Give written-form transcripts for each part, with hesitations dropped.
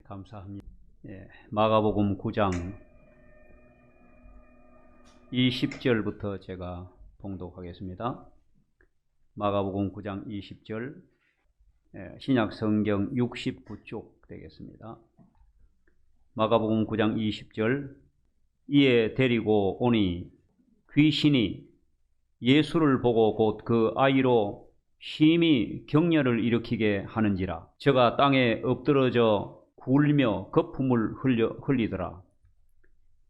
감사합니다. 마가복음 9장 20절부터 제가 봉독하겠습니다. 마가복음 9장 20절, 신약성경 69쪽 되겠습니다. 마가복음 9장 20절, 이에 데리고 오니 귀신이 예수를 보고 곧 그 아이로 심히 격려를 일으키게 하는지라. 저가 땅에 엎드러져 굴며 거품을 흘리더라.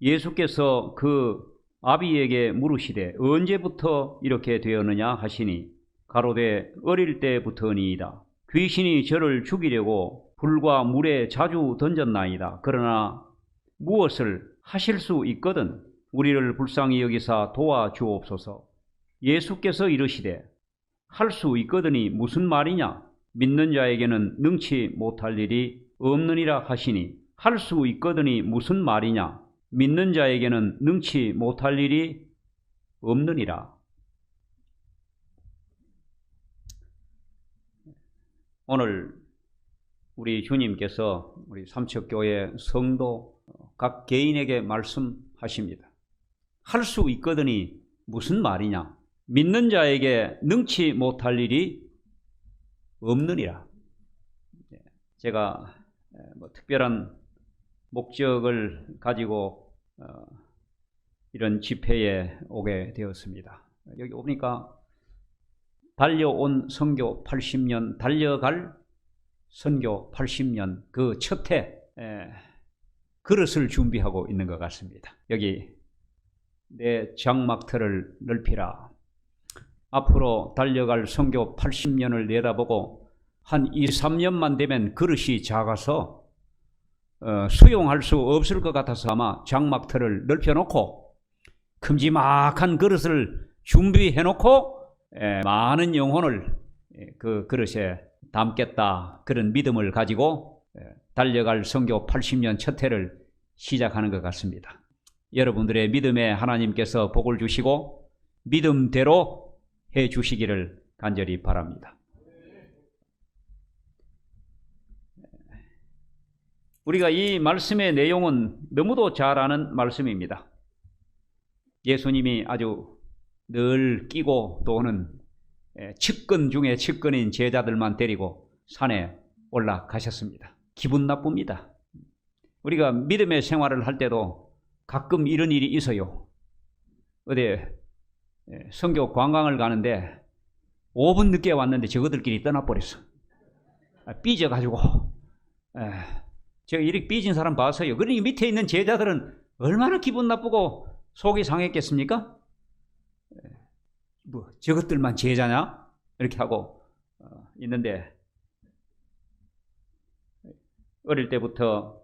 예수께서 그 아비에게 물으시되 언제부터 이렇게 되었느냐 하시니 가로되 어릴 때부터니이다. 귀신이 저를 죽이려고 불과 물에 자주 던졌나이다. 그러나 무엇을 하실 수 있거든 우리를 불쌍히 여기사 도와주옵소서. 예수께서 이르시되 할 수 있거든이 무슨 말이냐? 믿는 자에게는 능치 못할 일이 없느니라 하시니, 할 수 있거든이 무슨 말이냐? 믿는 자에게는 능치 못할 일이 없느니라. 오늘 우리 주님께서 우리 삼척교회 성도 각 개인에게 말씀하십니다. 할 수 있거든이 무슨 말이냐? 믿는 자에게 능치 못할 일이 없느니라. 제가 특별한 목적을 가지고 이런 집회에 오게 되었습니다. 여기 오니까 달려온 선교 80년, 달려갈 선교 80년 그 첫 해 그릇을 준비하고 있는 것 같습니다. 여기 내 장막터를 넓히라. 앞으로 달려갈 선교 80년을 내다보고 한 2, 3년만 되면 그릇이 작아서 수용할 수 없을 것 같아서 아마 장막터를 넓혀놓고 큼지막한 그릇을 준비해놓고 많은 영혼을 그 그릇에 담겠다, 그런 믿음을 가지고 달려갈 선교 80년 첫 해를 시작하는 것 같습니다. 여러분들의 믿음에 하나님께서 복을 주시고 믿음대로 해 주시기를 간절히 바랍니다. 우리가 이 말씀의 내용은 너무도 잘 아는 말씀입니다. 예수님이 아주 늘 끼고 도는 측근 중에 측근인 제자들만 데리고 산에 올라가셨습니다. 기분 나쁩니다. 우리가 믿음의 생활을 할 때도 가끔 이런 일이 있어요. 어디 선교 관광을 가는데 5분 늦게 왔는데 저거들끼리 떠나버렸어. 삐져가지고 제가 이렇게 삐진 사람 봤어요. 그러니 밑에 있는 제자들은 얼마나 기분 나쁘고 속이 상했겠습니까? 뭐 저것들만 제자냐? 이렇게 하고 있는데 어릴 때부터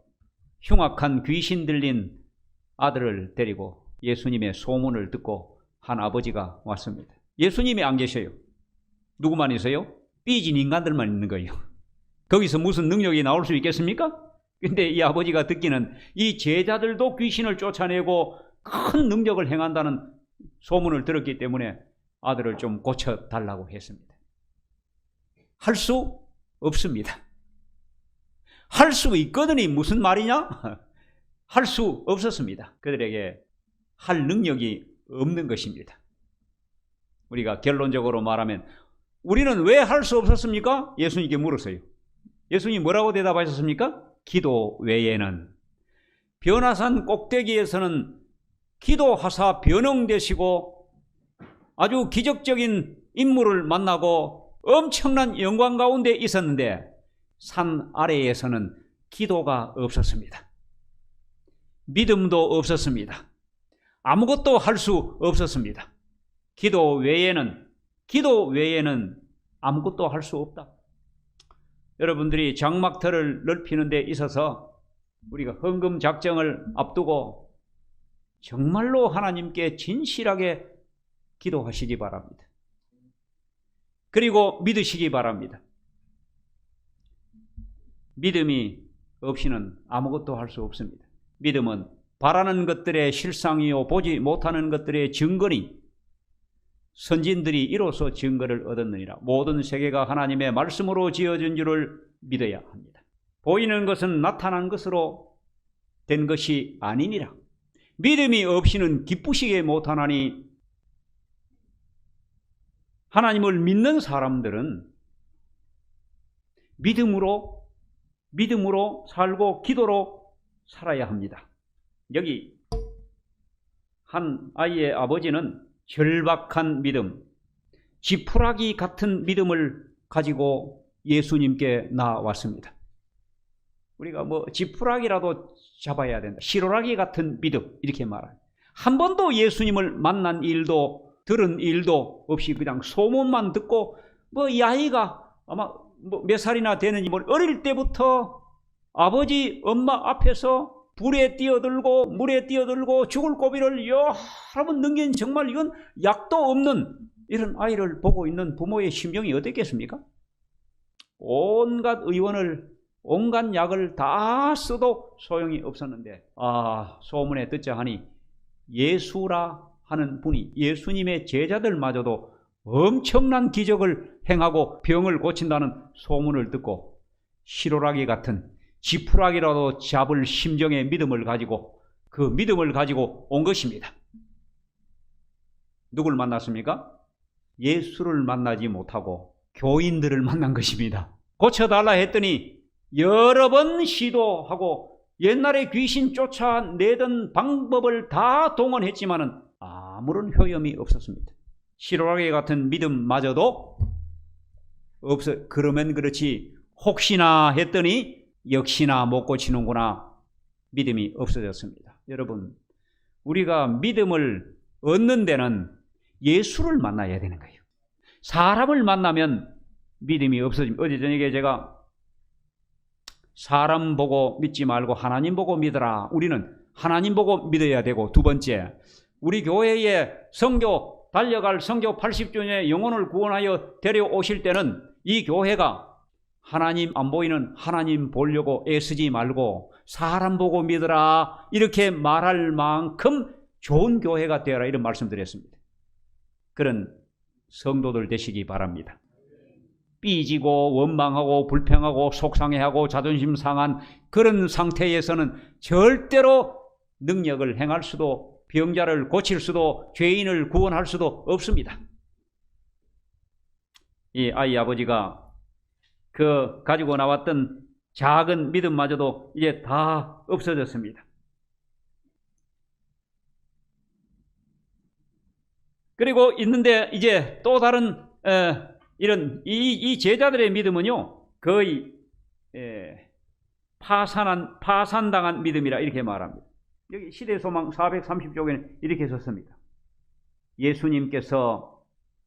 흉악한 귀신 들린 아들을 데리고 예수님의 소문을 듣고 한 아버지가 왔습니다. 예수님이 안 계셔요. 누구만 있어요? 삐진 인간들만 있는 거예요. 거기서 무슨 능력이 나올 수 있겠습니까? 근데 이 아버지가 듣기는 이 제자들도 귀신을 쫓아내고 큰 능력을 행한다는 소문을 들었기 때문에 아들을 좀 고쳐달라고 했습니다. 할 수 없습니다. 할 수 있거든이 무슨 말이냐? 할 수 없었습니다. 그들에게 할 능력이 없는 것입니다. 우리가 결론적으로 말하면 우리는 왜 할 수 없었습니까? 예수님께 물었어요. 예수님 뭐라고 대답하셨습니까? 기도 외에는. 변화산 꼭대기에서는 기도하사 변형되시고 아주 기적적인 인물을 만나고 엄청난 영광 가운데 있었는데 산 아래에서는 기도가 없었습니다. 믿음도 없었습니다. 아무것도 할 수 없었습니다. 기도 외에는 아무것도 할 수 없다. 여러분들이 장막터를 넓히는 데 있어서 우리가 헌금 작정을 앞두고 정말로 하나님께 진실하게 기도하시기 바랍니다. 그리고 믿으시기 바랍니다. 믿음이 없이는 아무것도 할 수 없습니다. 믿음은 바라는 것들의 실상이요 보지 못하는 것들의 증거니 선진들이 이로써 증거를 얻었느니라. 모든 세계가 하나님의 말씀으로 지어진 줄을 믿어야 합니다. 보이는 것은 나타난 것으로 된 것이 아니니라. 믿음이 없이는 기쁘시게 못하나니 하나님을 믿는 사람들은 믿음으로 살고 기도로 살아야 합니다. 여기 한 아이의 아버지는 절박한 믿음, 지푸라기 같은 믿음을 가지고 예수님께 나왔습니다. 우리가 지푸라기라도 잡아야 된다. 시로라기 같은 믿음, 이렇게 말합니다. 한 번도 예수님을 만난 일도 들은 일도 없이 그냥 소문만 듣고 이 아이가 아마 몇 살이나 되는지 어릴 때부터 아버지 엄마 앞에서 불에 뛰어들고 물에 뛰어들고 죽을 고비를 여러 번 넘긴, 정말 이건 약도 없는 이런 아이를 보고 있는 부모의 심정이 어떻겠습니까? 온갖 의원을, 온갖 약을 다 써도 소용이 없었는데, 소문에 듣자 하니 예수라 하는 분이, 예수님의 제자들마저도 엄청난 기적을 행하고 병을 고친다는 소문을 듣고 시로라기 같은, 지푸라기라도 잡을 심정의 믿음을 가지고, 그 믿음을 가지고 온 것입니다. 누굴 만났습니까? 예수를 만나지 못하고 교인들을 만난 것입니다. 고쳐달라 했더니 여러 번 시도하고 옛날에 귀신 쫓아내던 방법을 다 동원했지만은 아무런 효험이 없었습니다. 시로라기 같은 믿음마저도 없어. 그러면 그렇지 혹시나 했더니 역시나 못 고치는구나. 믿음이 없어졌습니다. 여러분, 우리가 믿음을 얻는 데는 예수를 만나야 되는 거예요. 사람을 만나면 믿음이 없어집니다. 어제 저녁에 제가 사람 보고 믿지 말고 하나님 보고 믿어라. 우리는 하나님 보고 믿어야 되고, 두 번째, 우리 교회에 선교 달려갈 선교 80주년의 영혼을 구원하여 데려오실 때는 이 교회가 하나님 안 보이는 하나님 보려고 애쓰지 말고 사람 보고 믿어라, 이렇게 말할 만큼 좋은 교회가 되어라, 이런 말씀 드렸습니다. 그런 성도들 되시기 바랍니다. 삐지고 원망하고 불평하고 속상해하고 자존심 상한 그런 상태에서는 절대로 능력을 행할 수도, 병자를 고칠 수도, 죄인을 구원할 수도 없습니다. 이 아이 아버지가 그 가지고 나왔던 작은 믿음마저도 이제 다 없어졌습니다. 그리고 있는데 이제 또 다른 이런 이 제자들의 믿음은요, 거의 파산당한 믿음이라 이렇게 말합니다. 여기 시대소망 430쪽에는 이렇게 썼습니다. 예수님께서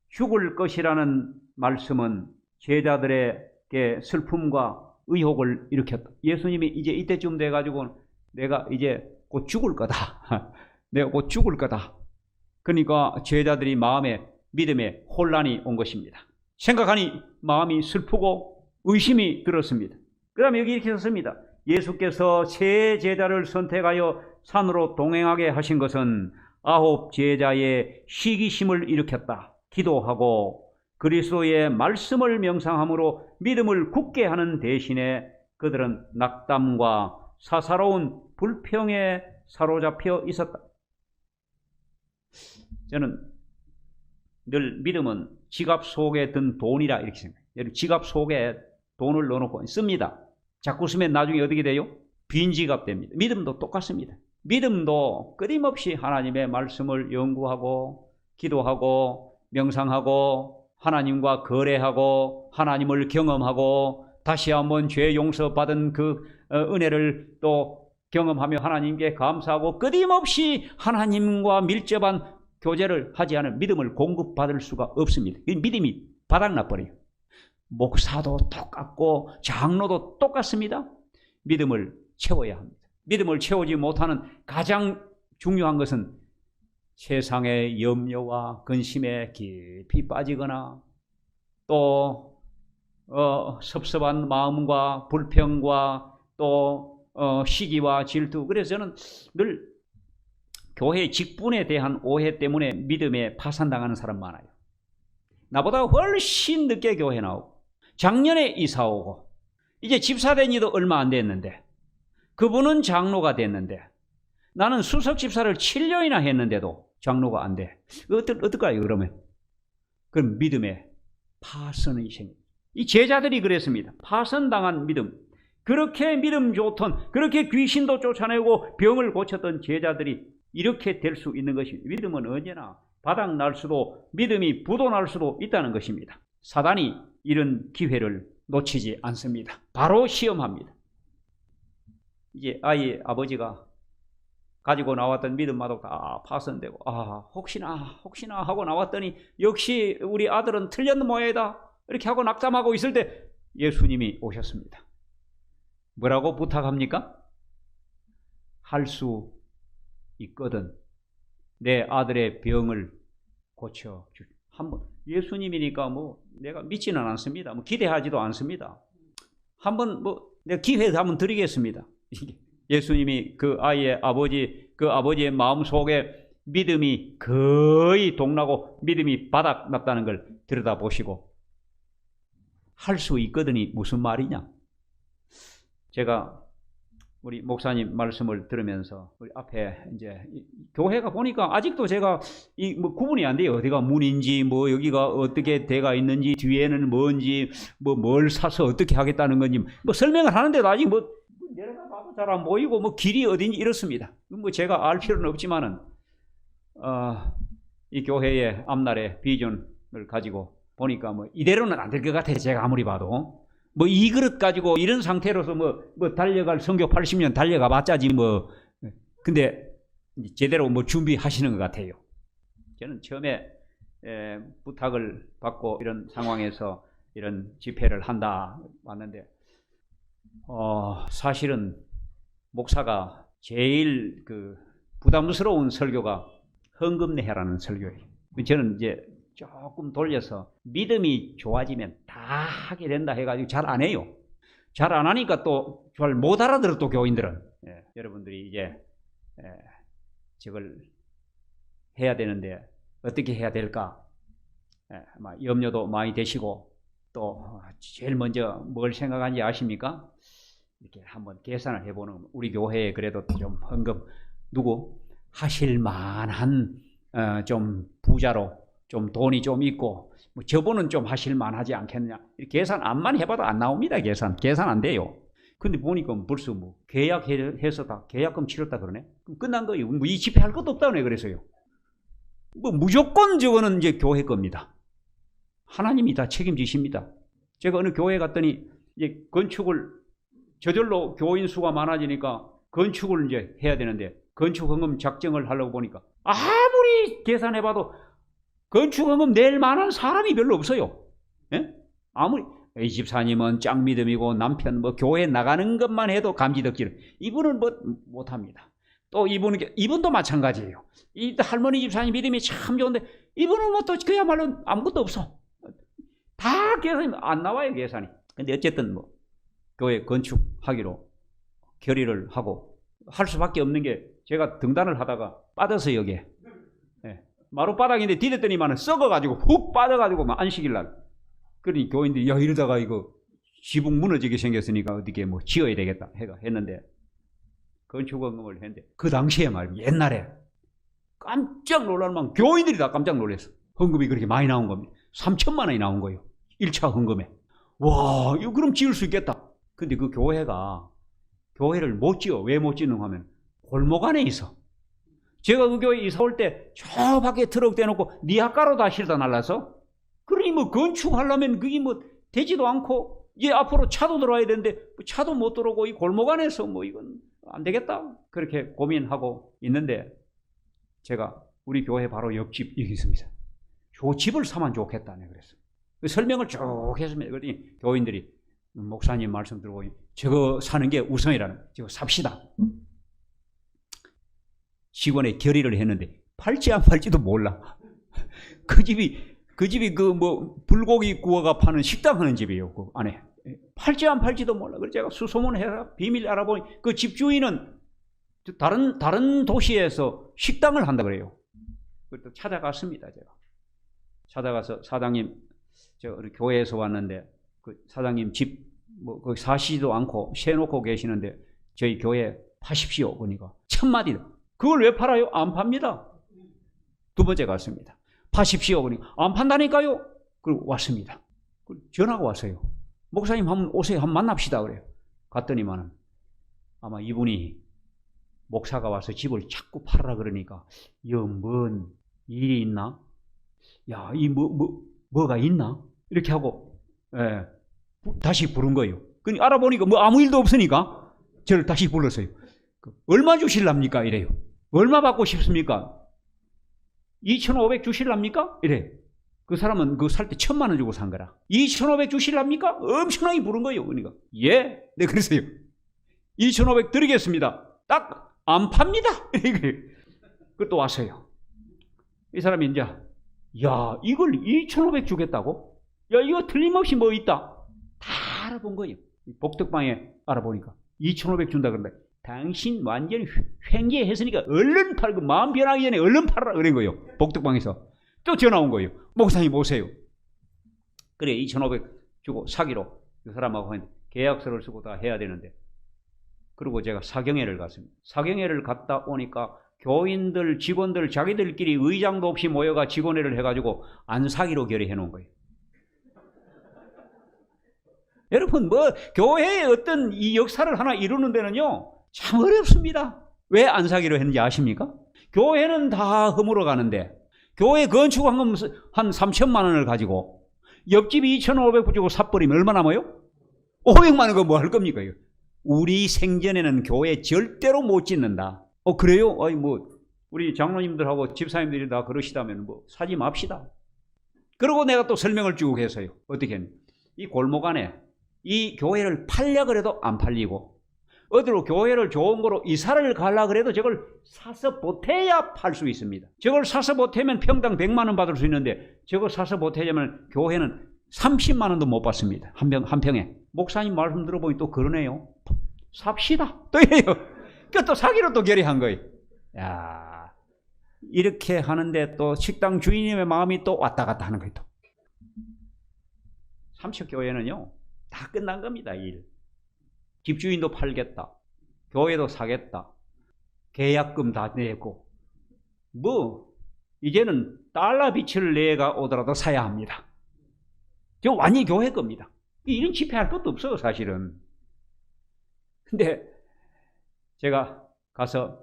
죽을 것이라는 말씀은 제자들에게 슬픔과 의혹을 일으켰다. 예수님이 이제 이때쯤 돼가지고 내가 이제 곧 죽을 거다. 내가 곧 죽을 거다. 그러니까 제자들이 믿음에 혼란이 온 것입니다. 생각하니 마음이 슬프고 의심이 들었습니다. 그 다음에 여기 이렇게 썼습니다. 예수께서 세 제자를 선택하여 산으로 동행하게 하신 것은 9 제자의 시기심을 일으켰다. 기도하고 그리스도의 말씀을 명상함으로 믿음을 굳게 하는 대신에 그들은 낙담과 사사로운 불평에 사로잡혀 있었다. 저는 늘 믿음은 지갑 속에 든 돈이라 이렇게 생각해요. 지갑 속에 돈을 넣어놓고 씁니다. 자꾸 쓰면 나중에 어떻게 돼요? 빈 지갑 됩니다. 믿음도 똑같습니다. 믿음도 끊임없이 하나님의 말씀을 연구하고 기도하고 명상하고 하나님과 거래하고 하나님을 경험하고 다시 한번 죄 용서받은 그 은혜를 또 경험하며 하나님께 감사하고 끊임없이 하나님과 밀접한 교제를 하지 않은 믿음을 공급받을 수가 없습니다. 믿음이 바닥나버려요. 목사도 똑같고 장로도 똑같습니다. 믿음을 채워야 합니다. 믿음을 채우지 못하는 가장 중요한 것은 세상의 염려와 근심에 깊이 빠지거나 또 섭섭한 마음과 불평과 또 시기와 질투. 그래서 저는 늘 교회 직분에 대한 오해 때문에 믿음에 파산당하는 사람 많아요. 나보다 훨씬 늦게 교회 나오고 작년에 이사 오고 이제 집사된 지도 얼마 안 됐는데, 그분은 장로가 됐는데, 나는 수석 집사를 7년이나 했는데도 장로가 안 돼. 어떨까요, 그러면? 그럼 믿음의 파선이 생깁니다. 이 제자들이 그랬습니다. 파선당한 믿음. 그렇게 믿음 좋던, 그렇게 귀신도 쫓아내고 병을 고쳤던 제자들이 이렇게 될 수 있는 것입니다. 믿음은 언제나 바닥 날 수도, 믿음이 부도날 수도 있다는 것입니다. 사단이 이런 기회를 놓치지 않습니다. 바로 시험합니다. 이제 아이의 아버지가 가지고 나왔던 믿음마도 다 파손되고, 혹시나 하고 나왔더니 역시 우리 아들은 틀렸는 모양이다 이렇게 하고 낙담하고 있을 때 예수님이 오셨습니다. 뭐라고 부탁합니까? 할 수 있거든 내 아들의 병을 고쳐주. 한번 예수님이니까 뭐 내가 믿지는 않습니다. 뭐 기대하지도 않습니다. 한번 뭐 내가 기회 한번 드리겠습니다. 예수님이 그 아버지의 마음 속에 믿음이 거의 동나고 믿음이 바닥 났다는 걸 들여다보시고, 할 수 있거든이 무슨 말이냐? 제가 우리 목사님 말씀을 들으면서 우리 앞에 이제 교회가 보니까 아직도 제가 뭐 구분이 안 돼요. 어디가 문인지 뭐 여기가 어떻게 돼가 있는지 뒤에는 뭔지 뭐 뭘 사서 어떻게 하겠다는 건지 뭐 설명을 하는데도 아직 뭐 내려가 봐도 잘 안 보이고 뭐 길이 어딘지 이렇습니다. 뭐 제가 알 필요는 없지만은 이 교회의 앞날의 비전을 가지고 보니까 뭐 이대로는 안 될 것 같아요. 제가 아무리 봐도. 뭐 이 그릇 가지고 이런 상태로서 뭐 달려갈 성교 80년 달려가 봤자지 뭐. 근데 제대로 뭐 준비하시는 것 같아요. 저는 처음에 부탁을 받고 이런 상황에서 이런 집회를 한다 왔는데, 사실은 목사가 제일 그 부담스러운 설교가 헌금내라는 설교예요. 저는 이제 조금 돌려서 믿음이 좋아지면 다 하게 된다 해가지고 잘 안 해요. 잘 안 하니까 또 잘 못 알아들어, 또 교인들은. 여러분들이 이제 저걸 해야 되는데 어떻게 해야 될까? 염려도 많이 되시고, 또 제일 먼저 뭘 생각하는지 아십니까? 이렇게 한번 계산을 해보는, 우리 교회에 그래도 좀 헌금 누구 하실 만한 좀 부자로 좀 돈이 좀 있고 뭐 저분은 좀 하실 만하지 않겠느냐. 계산 암만 해봐도 안 나옵니다. 계산 안 돼요. 근데 보니까 벌써 뭐 계약해서 다 계약금 치렀다 그러네. 그럼 끝난 거예요. 뭐 이 집회 할 것도 없다네. 그래서요. 뭐 무조건 저거는 이제 교회 겁니다. 하나님이 다 책임지십니다. 제가 어느 교회 갔더니 이제 건축을 저절로 교인 수가 많아지니까 건축을 이제 해야 되는데 건축 헌금 작정을 하려고 보니까 아무리 계산해봐도 건축 헌금 낼 만한 사람이 별로 없어요. 예? 아무리 이 집사님은 짱 믿음이고 남편 뭐 교회 나가는 것만 해도 감지덕지를, 이분은 뭐 못합니다. 또 이분도 마찬가지예요. 이 할머니 집사님 믿음이 참 좋은데 이분은 뭐 또 그야말로 아무것도 없어. 다 계산이 안 나와요, 계산이. 근데 어쨌든 뭐 교회 건축하기로 결의를 하고 할 수밖에 없는 게, 제가 등단을 하다가 빠져서 여기에 마룻바닥인데 디뎠더니만 썩어가지고 훅 빠져가지고 막 안식일 날. 그러니 교인들이 야 이러다가 이거 지붕 무너지게 생겼으니까 어떻게 뭐 지어야 되겠다 했는데, 건축헌금을 했는데 그 당시에 말이야, 옛날에 깜짝 놀랄 만큼 교인들이 다 깜짝 놀랐어. 헌금이 그렇게 많이 나온 겁니다. 3천만 원이 나온 거예요. 1차 헌금에. 와, 이거 그럼 지을 수 있겠다. 근데 그 교회를 못 지어. 왜 못 지는 하면 골목 안에 있어. 제가 그 교회 이사 올 때 저 밖에 트럭 대놓고 니아가로 다 실다 날라서, 그러니 뭐 건축하려면 그게 뭐 되지도 않고, 이제 앞으로 차도 들어와야 되는데 차도 못 들어오고 이 골목 안에서 뭐 이건 안 되겠다. 그렇게 고민하고 있는데, 제가 우리 교회 바로 옆집 여기 있습니다. 저 집을 사면 좋겠다네. 그래서 설명을 쭉 했습니다. 그러니 교인들이 목사님 말씀 들고 저거 사는 게 우선이라는, 저거 삽시다. 직원의 결의를 했는데 팔지 안 팔지도 몰라. 그 집이 그 뭐 불고기 구워가 파는 식당 하는 집이에요. 그 안에 팔지 안 팔지도 몰라. 그래서 제가 수소문해서 비밀 알아보니 그 집주인은 다른 도시에서 식당을 한다 그래요. 그래서 찾아갔습니다. 제가 찾아가서 사장님, 저 우리 교회에서 왔는데 그 사장님 집 뭐 거기 사시지도 않고 세놓고 계시는데 저희 교회 파십시오. 그러니까 천마디. 그걸 왜 팔아요? 안 팝니다. 두 번째 갔습니다. 파십시오. 그러니까 안 판다니까요. 그리고 왔습니다. 전화가 왔어요. 목사님 한번 오세요. 한번 만납시다. 그래요. 갔더니만은 아마 이분이 목사가 와서 집을 자꾸 팔으라 그러니까 뭔 일이 있나? 야, 이 뭐가 있나? 이렇게 하고 다시 부른 거예요. 그러니 알아보니까 뭐 아무 일도 없으니까 저를 다시 불렀어요. 얼마 주실랍니까? 이래요. 얼마 받고 싶습니까? 2,500 주실랍니까? 이래. 그 사람은 그거 살 때 1,000만 원 주고 산 거라. 2,500 주실랍니까? 엄청나게 부른 거예요. 그러니까 예? 네, 그랬어요. 2,500 드리겠습니다. 딱 안 팝니다. 그것도 왔어요. 이 사람이 이제 야, 이걸 2,500 주겠다고? 야, 이거 틀림없이 뭐 있다. 다 알아본 거예요. 복덕방에 알아보니까 2,500 준다 그런데 당신 완전히 횡재했으니까 얼른 팔고 마음 변하기 전에 얼른 팔아라 그런 거예요. 복덕방에서 또 전화 온 거예요. 목사님 오세요. 그래 2,500 주고 사기로 그 사람하고 계약서를 쓰고 다 해야 되는데 그리고 제가 사경회를 갔습니다. 사경회를 갔다 오니까 교인들, 직원들 자기들끼리 의장도 없이 모여가 직원회를 해가지고 안 사기로 결의해 놓은 거예요. 여러분 뭐 교회의 어떤 이 역사를 하나 이루는 데는요 참 어렵습니다. 왜 안 사기로 했는지 아십니까? 교회는 다 허물어 가는데 교회 건축한 건 한 3천만 원을 가지고 옆집이 2,500불 주고 삽버리면 얼마 남아요? 500만 원 그거 뭐 할 겁니까? 이거? 우리 생전에는 교회 절대로 못 짓는다. 그래요? 아니 뭐 우리 장로님들하고 집사님들이 다 그러시다면 뭐 사지 맙시다. 그리고 내가 또 설명을 쭉 해서요. 어떻게 했냐? 이 골목 안에 이 교회를 팔려 그래도 안 팔리고 어디로 교회를 좋은 거로 이사를 가려 그래도 저걸 사서 보태야 팔 수 있습니다. 저걸 사서 보태면 평당 100만 원 받을 수 있는데 저걸 사서 보태려면 교회는 30만 원도 못 받습니다. 한 평에. 목사님 말씀 들어보니 또 그러네요. 삽시다. 또 이래요. 또 사기로 또 결의한 거예요. 야, 이렇게 하는데 또 식당 주인님의 마음이 또 왔다 갔다 하는 거예요. 삼척교회는요 다 끝난 겁니다. 일. 집주인도 팔겠다. 교회도 사겠다. 계약금 다 내고 뭐 이제는 달러 빛을 내가 오더라도 사야 합니다. 저 완전히 교회 겁니다. 이런 집회할 것도 없어요 사실은. 근데 제가 가서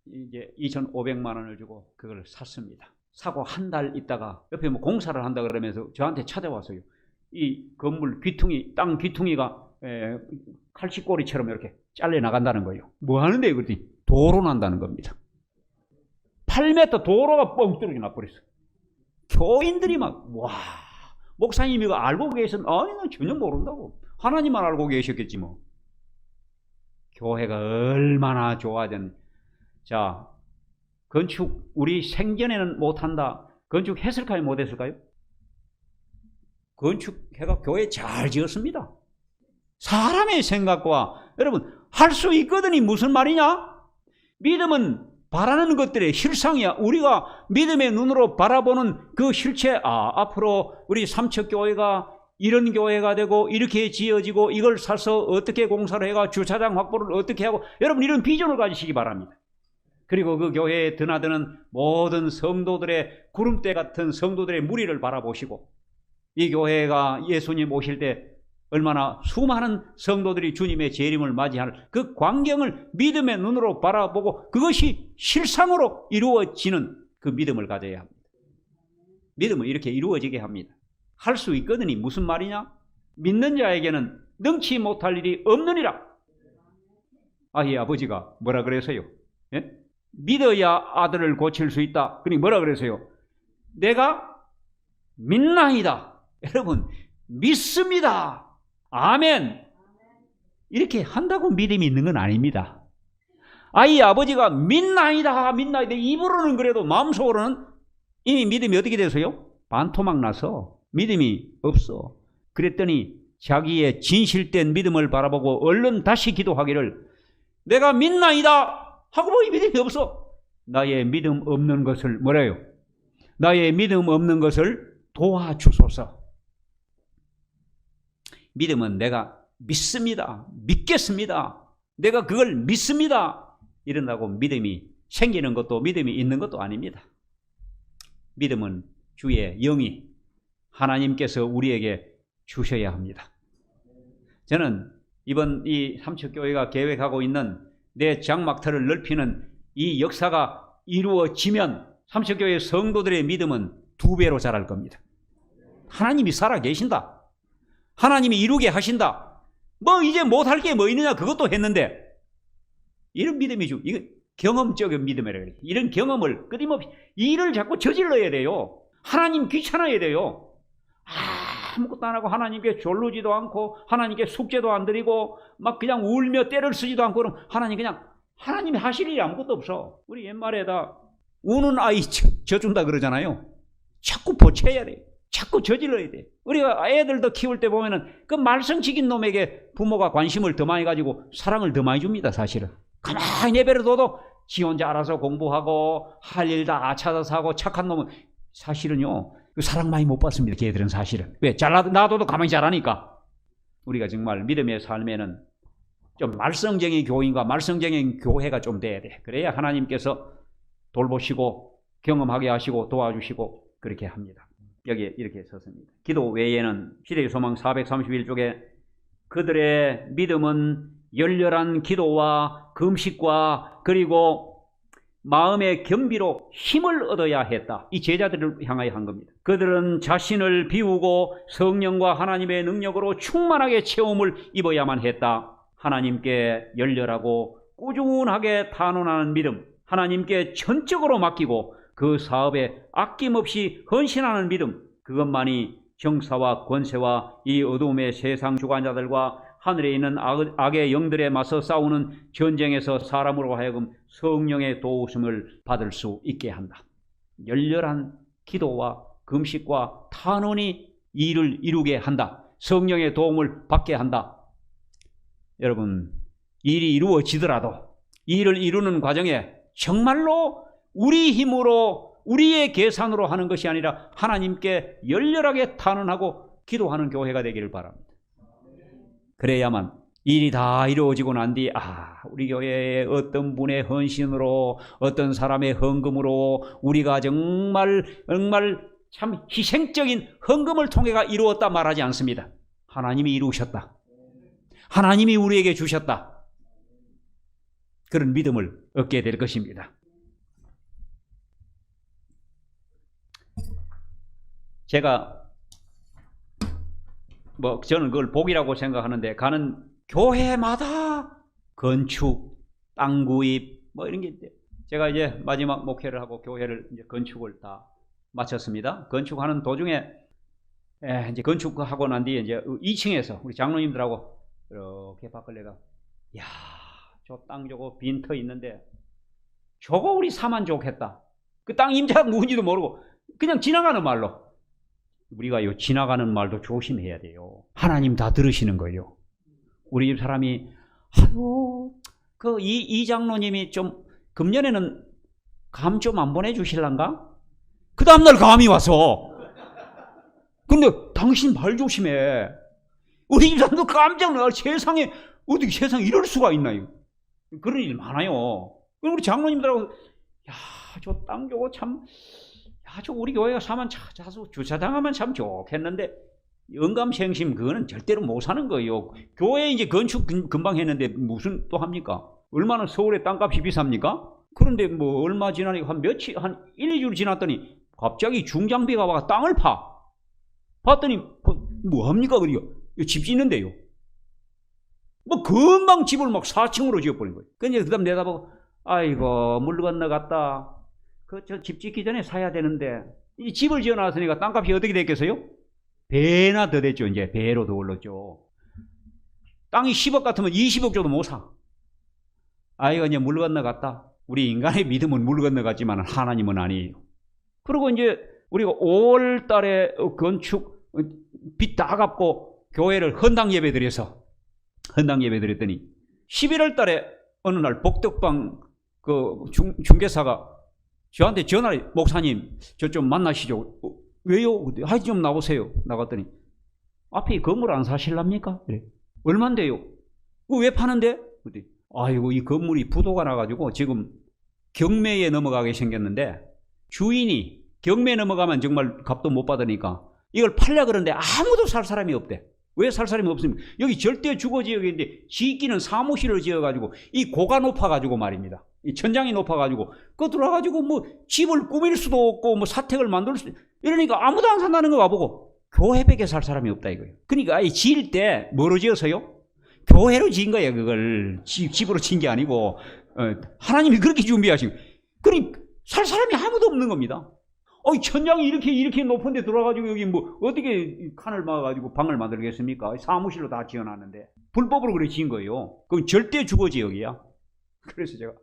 이제 2,500만 원을 주고 그걸 샀습니다. 사고 한 달 있다가 옆에 뭐 공사를 한다 그러면서 저한테 찾아왔어요. 이 건물 귀퉁이, 땅 귀퉁이가 칼치꼬리처럼 이렇게 잘려 나간다는 거예요. 뭐 하는데 그랬더니 도로 난다는 겁니다. 8m 도로가 뻥 뚫어져 나버렸어. 교인들이 막 와, 목사님이 이거 알고 계셨나? 아니 난 전혀 모른다고. 하나님만 알고 계셨겠지 뭐. 교회가 얼마나 좋아진. 자, 건축 우리 생전에는 못한다. 건축 했을까요? 못했을까요? 건축해가 교회 잘 지었습니다. 사람의 생각과 여러분 할 수 있거든이 무슨 말이냐? 믿음은 바라는 것들의 실상이야. 우리가 믿음의 눈으로 바라보는 그 실체, 앞으로 우리 삼척교회가 이런 교회가 되고 이렇게 지어지고 이걸 사서 어떻게 공사를 해가 주차장 확보를 어떻게 하고 여러분 이런 비전을 가지시기 바랍니다. 그리고 그 교회에 드나드는 모든 성도들의 구름대 같은 성도들의 무리를 바라보시고 이 교회가 예수님 오실 때 얼마나 수많은 성도들이 주님의 재림을 맞이할 그 광경을 믿음의 눈으로 바라보고 그것이 실상으로 이루어지는 그 믿음을 가져야 합니다. 믿음은 이렇게 이루어지게 합니다. 할 수 있거든이 무슨 말이냐? 믿는 자에게는 능치 못할 일이 없느니라. 이 아버지가 뭐라 그랬어요? 예? 믿어야 아들을 고칠 수 있다. 그러니 뭐라 그랬어요? 내가 믿나이다. 여러분 믿습니다. 아멘. 이렇게 한다고 믿음이 있는 건 아닙니다. 이 아버지가 믿나이다 입으로는 그래도 마음속으로는 이미 믿음이 어떻게 돼서요? 반토막 나서 믿음이 없어. 그랬더니 자기의 진실된 믿음을 바라보고 얼른 다시 기도하기를 내가 믿나이다 하고 보니 믿음이 없어. 나의 믿음 없는 것을 뭐래요? 나의 믿음 없는 것을 도와주소서. 믿음은 내가 믿습니다. 믿겠습니다. 내가 그걸 믿습니다. 이런다고 믿음이 생기는 것도 믿음이 있는 것도 아닙니다. 믿음은 주의 영이 하나님께서 우리에게 주셔야 합니다. 저는 이번 이 삼척교회가 계획하고 있는 내 장막터를 넓히는 이 역사가 이루어지면 삼척교회 성도들의 믿음은 2배로 자랄 겁니다. 하나님이 살아 계신다. 하나님이 이루게 하신다. 뭐 이제 못할 게 뭐 있느냐 그것도 했는데 이런 믿음이 이거 경험적인 믿음이라 그래요. 이런 경험을 끊임없이 일을 자꾸 저질러야 돼요. 하나님 귀찮아야 돼요. 아무것도 안 하고 하나님께 졸르지도 않고 하나님께 숙제도 안 드리고 막 그냥 울며 때를 쓰지도 않고 그럼 하나님이 하실 일이 아무것도 없어. 우리 옛말에다 우는 아이 져준다 그러잖아요. 자꾸 보채야 돼. 자꾸 저질러야 돼. 우리가 애들도 키울 때 보면은 그 말썽치긴 놈에게 부모가 관심을 더 많이 가지고 사랑을 더 많이 줍니다. 사실은 가만히 내버려둬도 지 혼자 알아서 공부하고 할 일 다 찾아서 하고 착한 놈은 사실은요 사랑 많이 못 받습니다. 걔들은 사실은. 왜? 놔둬도 가만히 자라니까. 우리가 정말 믿음의 삶에는 좀 말썽쟁이 교인과 말썽쟁이 교회가 좀 돼야 돼. 그래야 하나님께서 돌보시고 경험하게 하시고 도와주시고 그렇게 합니다. 여기에 이렇게 썼습니다. 기도 외에는 시대의 소망 431쪽에 그들의 믿음은 열렬한 기도와 금식과 그리고 마음의 겸비로 힘을 얻어야 했다. 이 제자들을 향하여 한 겁니다. 그들은 자신을 비우고 성령과 하나님의 능력으로 충만하게 체험을 입어야만 했다. 하나님께 열렬하고 꾸준하게 탄원하는 믿음, 하나님께 전적으로 맡기고 그 사업에 아낌없이 헌신하는 믿음, 그것만이 정사와 권세와 이 어두움의 세상 주관자들과 하늘에 있는 악의 영들에 맞서 싸우는 전쟁에서 사람으로 하여금 성령의 도우심을 받을 수 있게 한다. 열렬한 기도와 금식과 탄원이 일을 이루게 한다. 성령의 도움을 받게 한다. 여러분, 일이 이루어지더라도 일을 이루는 과정에 정말로 우리 힘으로 우리의 계산으로 하는 것이 아니라 하나님께 열렬하게 탄원하고 기도하는 교회가 되기를 바랍니다. 그래야만 일이 다 이루어지고 난 뒤 우리 교회의 어떤 분의 헌신으로 어떤 사람의 헌금으로 우리가 정말 참 희생적인 헌금을 통해가 이루었다 말하지 않습니다. 하나님이 이루셨다. 하나님이 우리에게 주셨다. 그런 믿음을 얻게 될 것입니다. 제가 저는 그걸 복이라고 생각하는데 가는 교회마다 건축, 땅 구입 이런 게 있대요. 제가 이제 마지막 목회를 하고 교회를 이제 건축을 다 마쳤습니다. 건축하는 도중에 이제 건축하고 난 뒤에 이제 2층에서 우리 장로님들하고 이렇게 바꿀래가 저 땅 저거 빈터 있는데 저거 우리 사면 좋겠다. 그 땅 임자가 누군지도 모르고 그냥 지나가는 말로. 우리가 지나가는 말도 조심해야 돼요. 하나님 다 들으시는 거예요. 우리 집 사람이 이 장로님이 좀 금년에는 감 좀 안 보내주실란가? 그 다음날 감이 와서. 근데 당신 말 조심해. 우리 집 사람도 깜짝 놀라. 세상에 어떻게 세상에 이럴 수가 있나요? 그런 일 많아요. 우리 장로님들하고 저 땅 저거 참 저 우리 교회가 사면 주차장하면 참 좋겠는데 영감생심 그거는 절대로 못 사는 거예요. 교회 이제 건축 금방 했는데 무슨 또 합니까? 얼마나 서울의 땅값이 비쌉니까? 그런데 얼마 지나니까 한 1, 2주 지났더니 갑자기 중장비가 와서 땅을 봤더니 뭐 합니까? 그래요. 집 짓는데요. 금방 집을 4층으로 지어버린 거예요. 그러니까 그 다음 내다보고 아이고 물 건너갔다. 저 집 짓기 전에 사야 되는데 이 집을 지어놨으니까 땅값이 어떻게 됐겠어요? 배나 더 됐죠. 이제 배로 더 올랐죠. 땅이 10억 같으면 20억 줘도 못 사. 이거 이제 물 건너갔다. 우리 인간의 믿음은 물 건너갔지만 하나님은 아니에요. 그리고 이제 우리가 5월 달에 건축 빚 다 갚고 교회를 헌당 예배 드렸더니 11월 달에 어느 날 복덕방 중개사가 저한테 전화를 목사님 저 좀 만나시죠. 왜요? 좀 나오세요. 나갔더니 앞에 건물 안 사실랍니까? 그래. 얼만데요? 왜 파는데? 아이고, 이 건물이 부도가 나가지고 지금 경매에 넘어가게 생겼는데 주인이 경매 넘어가면 정말 값도 못 받으니까 이걸 팔려 그러는데 아무도 살 사람이 없대. 왜 살 사람이 없습니까? 여기 절대 주거지역인데 짓기는 사무실을 지어가지고 이 고가 높아가지고 말입니다. 이 천장이 높아가지고 그 들어가가지고 뭐 집을 꾸밀 수도 없고 뭐 사택을 만들 수도 이러니까 아무도 안 산다는 거 봐보고 교회밖에 살 사람이 없다 이거예요. 그러니까 이 지을 때 뭐로 지어서요? 교회로 지은 거예요. 그걸 집으로 지은 게 아니고 하나님이 그렇게 준비하신 거예요. 그러니까 살 사람이 아무도 없는 겁니다. 천장이 이렇게 높은데 들어와가지고 여기 뭐 어떻게 칸을 막아가지고 방을 만들겠습니까? 사무실로 다 지어놨는데 불법으로 그래 지은 거예요. 그건 절대 주거지역이야. 그래서 제가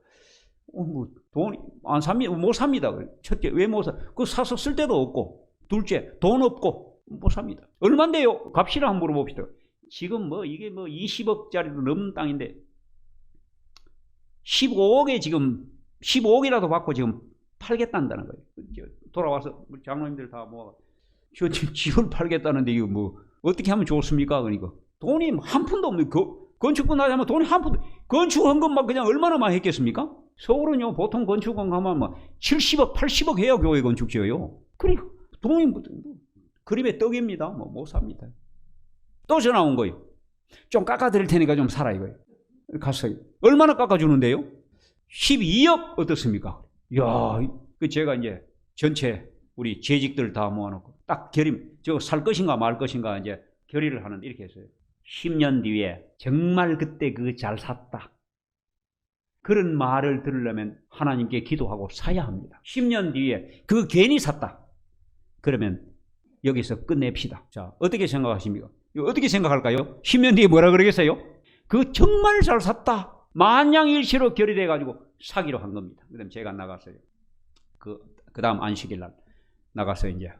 뭐 돈 안 삽니다. 못 삽니다. 첫째 왜 못 사? 그거 사서 쓸 데도 없고 둘째 돈 없고 못 삽니다. 얼만데요? 값이라 한번 물어봅시다. 지금 뭐 이게 뭐 20억짜리도 넘는 땅인데 15억에 지금 15억이라도 받고 지금 팔겠다는 거예요. 돌아와서 장로님들 다 모아 저 집을 팔겠다는데 이거 뭐 어떻게 하면 좋습니까? 그러니까 돈이 한 푼도 없는 건축 끝나자면 돈이 한 푼도 건축한 것만 그냥 얼마나 많이 했겠습니까? 서울은요 보통 건축원 하면 막 70억 80억 해요. 교회 건축 지어요. 그러니까 돈이 뭐, 그림의 떡입니다. 뭐 못 삽니다. 또 전화 온 거예요. 좀 깎아드릴 테니까 좀 사라 이거예요. 갔어요. 얼마나 깎아주는데요? 12억 어떻습니까? 이야, 제가 이제 전체 우리 재직들 다 모아놓고 딱 저거 살 것인가 말 것인가 이제 결의를 하는데 이렇게 했어요. 10년 뒤에 정말 그때 그거 잘 샀다. 그런 말을 들으려면 하나님께 기도하고 사야 합니다. 10년 뒤에 그거 괜히 샀다. 그러면 여기서 끝냅시다. 자, 어떻게 생각하십니까? 어떻게 생각할까요? 10년 뒤에 뭐라 그러겠어요? 그거 정말 잘 샀다. 만장일치로 결의돼가지고 사기로 한 겁니다. 그다음 제가 나갔어요. 그 다음 안식일 날 나가서 이제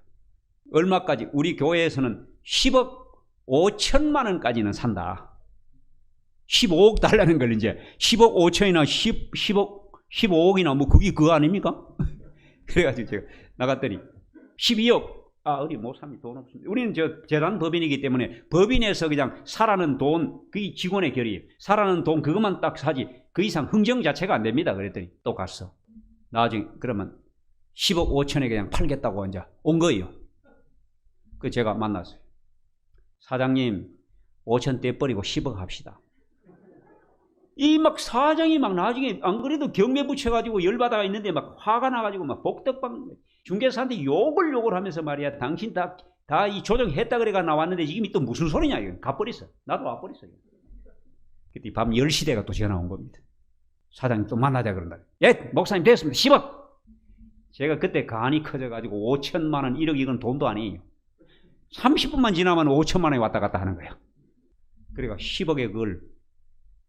얼마까지 우리 교회에서는 10억 5천만 원까지는 산다. 15억 달라는 걸 이제 10억 5천이나 15억이나 뭐 그게 그거 아닙니까? 그래가지고 제가 나갔더니 12억 우리 못 삽니다. 돈 없습니다. 우리는 재단 법인이기 때문에 법인에서 그냥 사라는 돈 그게 직원의 결의 사라는 돈 그것만 딱 사지 그 이상 흥정 자체가 안 됩니다. 그랬더니 또 갔어. 나중에 그러면 10억 5천에 그냥 팔겠다고 이제 온 거예요. 그 제가 만났어요. 사장님 5천 떼버리고 10억 합시다. 이 막 사장이 막 나중에 안 그래도 경매 붙여가지고 열받아가 있는데 막 화가 나가지고 막 복덕방 중개사한테 욕을 하면서 말이야. 당신 다 이 조정했다 그래가 나왔는데 지금 또 무슨 소리냐 이거. 가버렸어. 나도 와버렸어. 그때 밤 10시 대가 또 전화 온 겁니다. 사장님 또 만나자 그런다. 예, 목사님 됐습니다. 10억. 제가 그때 간이 커져가지고 5천만 원, 1억 이건 돈도 아니에요. 30분만 지나면 5천만 원이 왔다 갔다 하는 거예요. 그러니까 10억에 그걸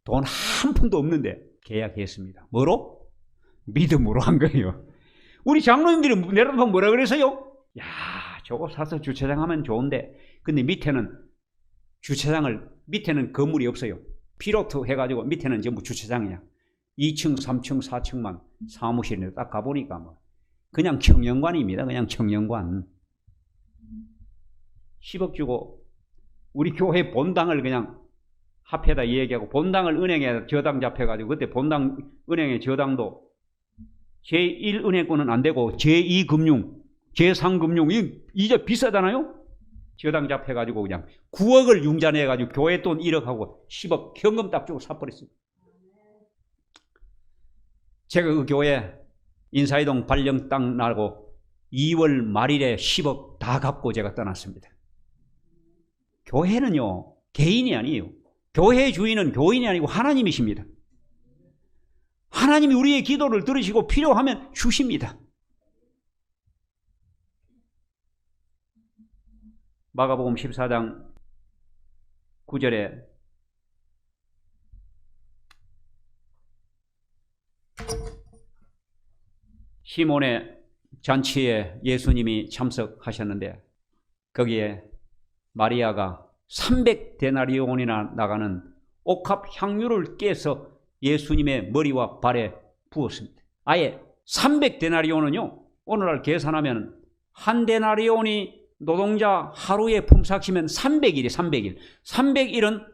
돈 한 푼도 없는데 계약했습니다. 뭐로? 믿음으로 한 거예요. 우리 장로님들이 내려다보면 뭐라 그래서요? 야, 저거 사서 주차장 하면 좋은데 근데 밑에는 건물이 없어요. 피로트 해가지고 밑에는 전부 주차장이야. 2층, 3층, 4층만 사무실에 딱 가보니까 뭐 그냥 청년관입니다. 그냥 청년관. 10억 주고 우리 교회 본당을 그냥 합해다 얘기하고 본당을 은행에 저당 잡혀가지고 그때 본당 은행의 저당도 제1은행권은 안 되고 제2금융, 제3금융 이제 비싸잖아요. 저당 잡혀가지고 그냥 9억을 융자내가지고 교회 돈 1억하고 10억 현금 딱 주고 사버렸어요. 제가 그 교회 인사이동 발령 땅 나고 2월 말일에 10억 다 갚고 제가 떠났습니다. 교회는요 개인이 아니에요. 교회의 주인은 교인이 아니고 하나님이십니다. 하나님이 우리의 기도를 들으시고 필요하면 주십니다. 마가복음 14장 9절에 시몬의 잔치에 예수님이 참석하셨는데 거기에 마리아가 300데나리온이나 나가는 옥합 향유를 깨서 예수님의 머리와 발에 부었습니다. 아예 300데나리온은요 오늘날 계산하면 한 데나리온이 노동자 하루에 품삯이면 300일이 300일. 300일은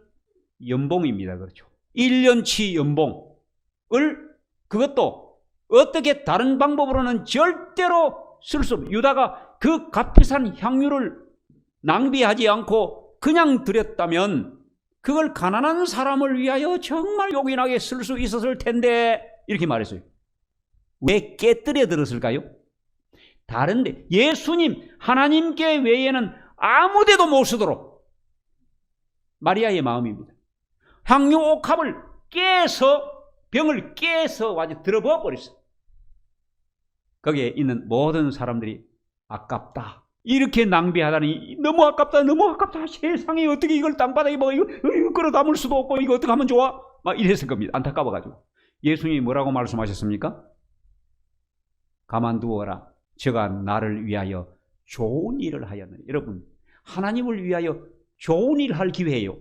연봉입니다. 그렇죠. 1년치 연봉을 그것도 어떻게 다른 방법으로는 절대로 쓸 수 없어요. 유다가 그 값비싼 향유를 낭비하지 않고 그냥 드렸다면 그걸 가난한 사람을 위하여 정말 요긴하게 쓸 수 있었을 텐데 이렇게 말했어요. 왜 깨뜨려 들었을까요? 다른데 예수님 하나님께 외에는 아무데도 못 쓰도록 마리아의 마음입니다. 향유 옥합을 깨서 병을 깨서 완전히 들어부어 버렸어요. 거기에 있는 모든 사람들이 아깝다. 이렇게 낭비하다니 너무 아깝다. 너무 아깝다. 세상에 어떻게 이걸 땅바닥에 뭐 이거 끌어 담을 수도 없고 이거 어떻게 하면 좋아? 막 이랬을 겁니다. 안타까워가지고. 예수님이 뭐라고 말씀하셨습니까? 가만두어라. 저가 나를 위하여 좋은 일을 하였느니. 여러분 하나님을 위하여 좋은 일 할 기회예요.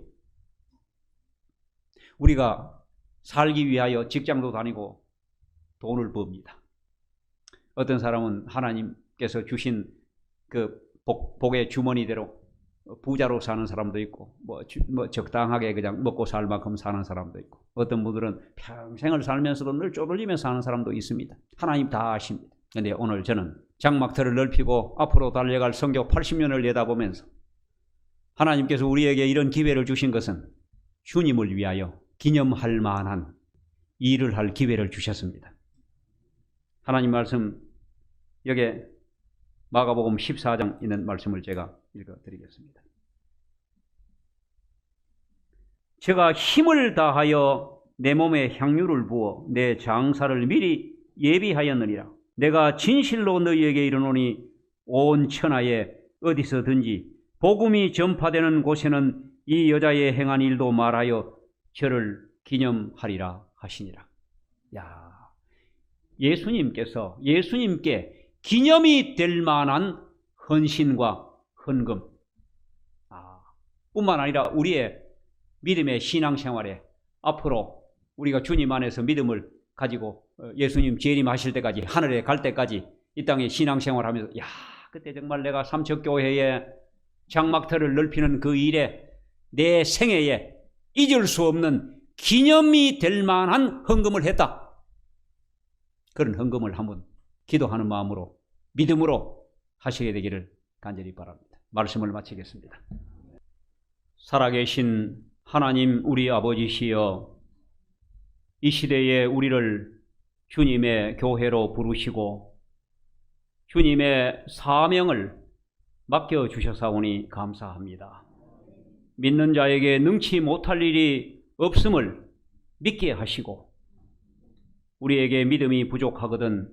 우리가 살기 위하여 직장도 다니고 돈을 법니다. 어떤 사람은 하나님께서 주신 그 복의 주머니대로 부자로 사는 사람도 있고 뭐 적당하게 그냥 먹고 살 만큼 사는 사람도 있고 어떤 분들은 평생을 살면서도 늘 쪼들리면서 사는 사람도 있습니다. 하나님 다 아십니다. 그런데 오늘 저는 장막터를 넓히고 앞으로 달려갈 성교 80년을 내다보면서 하나님께서 우리에게 이런 기회를 주신 것은 주님을 위하여 기념할 만한 일을 할 기회를 주셨습니다. 하나님 말씀 여기에 마가복음 14장 있는 말씀을 제가 읽어드리겠습니다. 제가 힘을 다하여 내 몸에 향유를 부어 내 장사를 미리 예비하였느니라. 내가 진실로 너희에게 이르노니 온 천하에 어디서든지 복음이 전파되는 곳에는 이 여자의 행한 일도 말하여 저를 기념하리라 하시니라. 야, 예수님께 기념이 될 만한 헌신과 헌금, 뿐만 아니라 우리의 믿음의 신앙생활에 앞으로 우리가 주님 안에서 믿음을 가지고 예수님 재림하실 때까지 하늘에 갈 때까지 이 땅에 신앙생활하면서 그때 정말 내가 삼척교회에 장막터를 넓히는 그 일에 내 생애에 잊을 수 없는 기념이 될 만한 헌금을 했다. 그런 헌금을 한번 기도하는 마음으로 믿음으로 하시게 되기를 간절히 바랍니다. 말씀을 마치겠습니다. 살아계신 하나님 우리 아버지시여, 이 시대에 우리를 주님의 교회로 부르시고 주님의 사명을 맡겨주셔사오니 감사합니다. 믿는 자에게 능치 못할 일이 없음을 믿게 하시고 우리에게 믿음이 부족하거든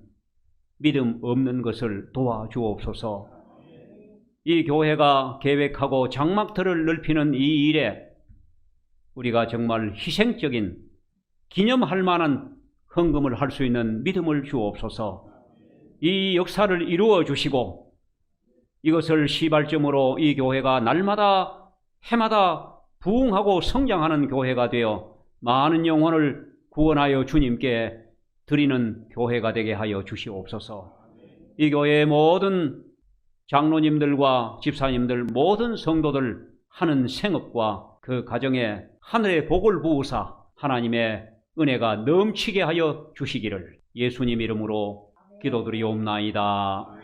믿음 없는 것을 도와주옵소서. 이 교회가 계획하고 장막터를 넓히는 이 일에 우리가 정말 희생적인 기념할 만한 헌금을 할 수 있는 믿음을 주옵소서. 이 역사를 이루어 주시고 이것을 시발점으로 이 교회가 날마다 해마다 부흥하고 성장하는 교회가 되어 많은 영혼을 구원하여 주님께 드리는 교회가 되게 하여 주시옵소서. 이 교회의 모든 장로님들과 집사님들, 모든 성도들 하는 생업과 그 가정에 하늘의 복을 부으사 하나님의 은혜가 넘치게 하여 주시기를 예수님 이름으로 기도드리옵나이다.